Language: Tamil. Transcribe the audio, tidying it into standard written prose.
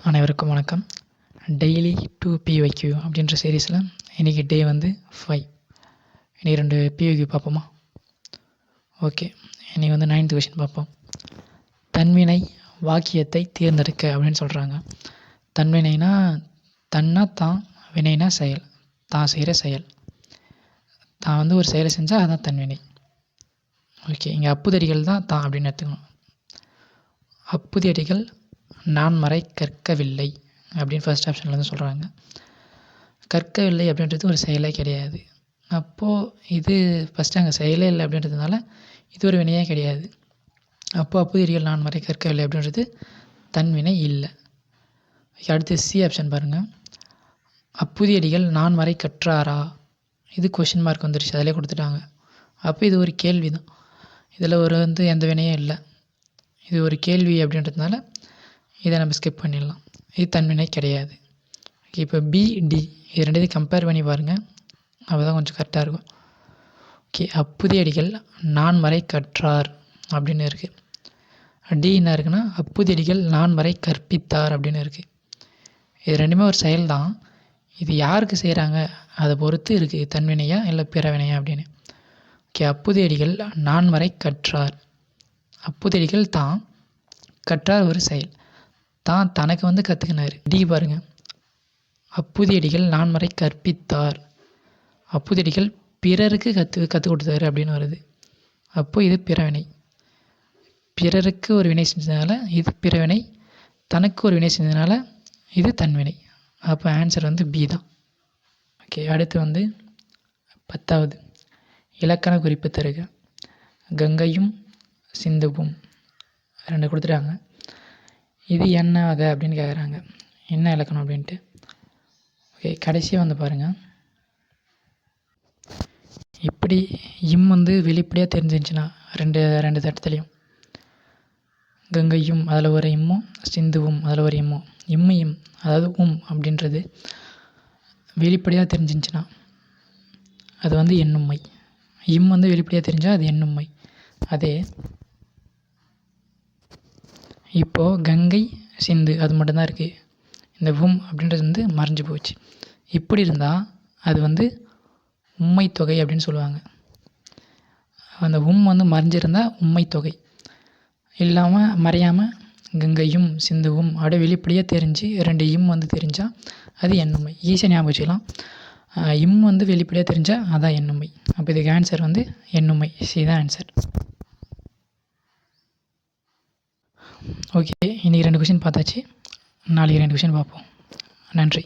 அனைவருக்கும் வணக்கம். டெய்லி 2 PYQ அப்படின்ற சீரீஸில் இன்றைக்கி டே 5. இன்றைக்கி 2 PYQ பார்ப்போமா? ஓகே, இன்றைக்கி 9th கொஷின் பார்ப்போம். தன்வினை வாக்கியத்தை தேர்ந்தெடுக்க அப்படின்னு சொல்கிறாங்க. தன்வினைனா தன்னா தான், வினைனா செயல், தான் செய்கிற செயல். தான் ஒரு செயலை செஞ்சால் அதுதான் தன்வினை. ஓகே, இங்கே அப்புதடிகள் தான் தான் அப்படின்னு எடுத்துக்கணும். அப்புதியடிகள் நான்மறை கற்கவில்லை அப்படின்னு ஃபர்ஸ்ட் ஆப்ஷனில் சொல்கிறாங்க. கற்கவில்லை அப்படின்றது ஒரு செயலே கிடையாது. அப்போது இது ஃபஸ்ட்டு அங்கே செயலே இல்லை அப்படின்றதுனால இது ஒரு வினையே கிடையாது. அப்போது அப்புதியடிகள் நான்மறை கற்கவில்லை அப்படின்றது தன்வினை இல்லை. அடுத்து சி ஆப்ஷன் பாருங்கள். அப்புதியடிகள் நான்மறை கற்றாரா, இது கொஷின் மார்க் வந்துருச்சு, அதிலே கொடுத்துட்டாங்க. அப்போ இது ஒரு கேள்வி தான். இதில் ஒரு எந்த வினையும் இல்லை. இது ஒரு கேள்வி அப்படின்றதுனால இதை நம்ம ஸ்கிப் பண்ணிடலாம். இது தன்வினை கிடையாது. இப்போ பிடி இது ரெண்டுத்தையும் கம்பேர் பண்ணி பாருங்கள், அப்போ தான் கொஞ்சம் கரெக்டாக இருக்கும். ஓகே, அப்புதியடிகள் நான்மறை கற்றார் அப்படின்னு இருக்குது. டி என்ன இருக்குன்னா அப்புதியடிகள் நான்மறை கற்பித்தார் அப்படின்னு இருக்குது. இது ரெண்டுமே ஒரு செயல் தான். இது யாருக்கு செய்கிறாங்க அதை பொறுத்து இருக்குது, தன்வினையா இல்லை பிறவினையா அப்படின்னு. ஓகே, அப்புதியடிகள் நான்மறை கற்றார். அப்புதியடிகள் தான், கற்றார் ஒரு செயல், தான் தனக்கு கற்றுக்கினார். டி பாருங்க, அப்புதியடிகள் நான்மறை கற்பித்தார். அப்புதியடிகள் பிறருக்கு கற்றுக் கொடுத்தாரு அப்படின்னு வருது. அப்போது இது பிறவினை. பிறருக்கு ஒரு வினை செஞ்சதுனால இது பிறவினை, தனக்கு ஒரு வினை செஞ்சதுனால இது தன்வினை. அப்போ ஆன்சர் பி தான். ஓகே, அடுத்து 10வது இலக்கண குறிப்பு தருக. கங்கையும் சிந்துவும் 2 கொடுத்துட்டாங்க. இது என்ன வகை அப்படின்னு கேட்குறாங்க, என்ன இலக்கணம் அப்படின்ட்டு. ஓகே, கடைசியாக பாருங்கள். இப்படி இம் வெளிப்படையாக தெரிஞ்சிருந்துச்சுன்னா ரெண்டு தட்டத்துலேயும் கங்கையும் அதில் ஒரு இம்மும், சிந்துவும் அதில் ஒரு இம்மும், இம்மையும் அதாவது அப்படின்றது வெளிப்படையாக தெரிஞ்சிருந்துச்சுன்னா அது எண்ணும்மை. இம் வெளிப்படையாக தெரிஞ்சால் அது எண்ணும்மை. அதே இப்போது கங்கை சிந்து அது மட்டும்தான் இருக்குது. இந்த அப்படின்றது மறைஞ்சு போச்சு. இப்படி இருந்தால் அது உம்மை தொகை அப்படின்னு சொல்லுவாங்க. அந்த மறைஞ்சிருந்தால் உம்மை தொகை, இல்லாமல் மறையாமல் கங்கையும் சிந்துவும் அப்படியே வெளிப்படையாக தெரிஞ்சு 2 இம் தெரிஞ்சால் அது எண்ணுமை. ஈஸியாக ஞாபகம் வச்சுக்கலாம். இம் வெளிப்படையாக தெரிஞ்சால் அதான் எண்ணுமை. அப்போ இதுக்கு ஆன்சர் எண்ணுமை. சி தான் ஆன்சர். ஓகே, இன்றைக்கி 2 கொஷின் பார்த்தாச்சு. நாளைக்கு 2 கொஷின் பார்ப்போம். நன்றி.